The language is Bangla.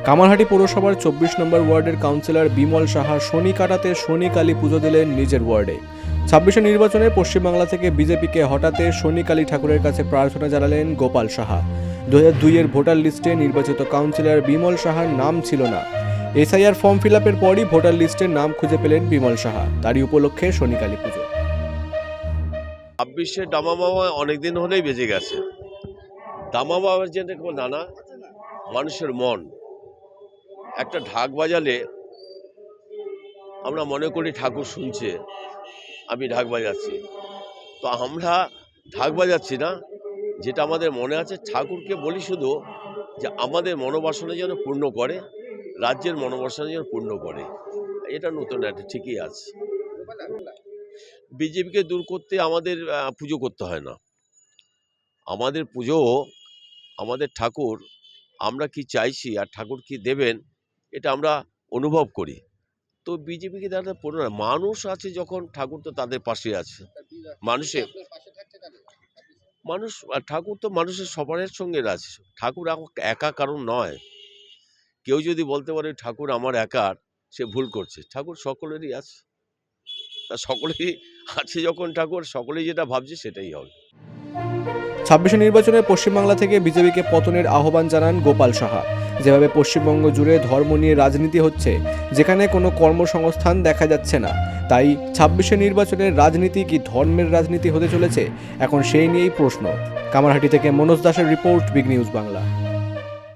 কামারহাটি পৌরসভার ২৪ নম্বর ওয়ার্ডের কাউন্সিলর বিমল সাহা শনি কাটাতে শনি কালী পুজো দিলেন নিজের ওয়ার্ডে। ২৬শে নির্বাচনে পশ্চিমবাংলা থেকে বিজেপিকে হটাতে শনি কালী ঠাকুরের কাছে প্রার্থনা জানালেন গোপাল সাহা। ২০০২-এর ভোটার লিস্টে নির্বাচিত কাউন্সিলর বিমল সাহার নাম ছিল না। এসআইআর ফর্ম ফিল আপের পরই ভোটার লিস্টের নাম খুঁজে পেলেন বিমল সাহা। তারই উপলক্ষে শনি কালী পুজো। ২৬-এর দামা বাবা অনেকদিন হলেই বেজে গেছে। দামা বাবার যে নানা মানুষের মন, একটা ঢাক বাজালে আমরা মনে করি ঠাকুর শুনছে, আমি ঢাক বাজাচ্ছি। তো আমরা ঢাক বাজাচ্ছি না, যেটা আমাদের মনে আছে ঠাকুরকে বলি শুধু যে আমাদের মনোবাসনা যেন পূর্ণ করে, রাজ্যের মনোবাসনা যেন পূর্ণ করে। এটা নতুন একটা ঠিকই আছে। বিজেপিকে দূর করতে আমাদের পুজো করতে হয় না। আমাদের পুজো, আমাদের ঠাকুর, আমরা কি চাইছি আর ঠাকুর কি দেবেন এটা আমরা অনুভব করি। তো বিজেপিকে তারা পড়ে না, মানুষ আছে যখন ঠাকুর তো তাদের পাশে আছে। মানুষ ঠাকুর তো মানুষের সবার সঙ্গে আছে। ঠাকুর একা কারণ নয়। কেউ যদি বলতে পারে ঠাকুর আমার একার, সে ভুল করছে। ঠাকুর সকলেরই আছে, তা সকলেই আছে যখন ঠাকুর, সকলেই যেটা ভাবছে সেটাই হবে। ২৬শে নির্বাচনে পশ্চিমবাংলা থেকে বিজেপিকে পতনের আহ্বান জানান গোপাল সাহা। যেভাবে পশ্চিমবঙ্গ জুড়ে ধর্ম নিয়ে রাজনীতি হচ্ছে, যেখানে কোনো কর্মসংস্থান দেখা যাচ্ছে না, তাই ২৬শে নির্বাচনের রাজনীতি কি ধর্মের রাজনীতি হতে চলেছে, এখন সেই নিয়েই প্রশ্ন। কামারহাটি থেকে মনোজ দাসের রিপোর্ট, বিগ নিউজ বাংলা।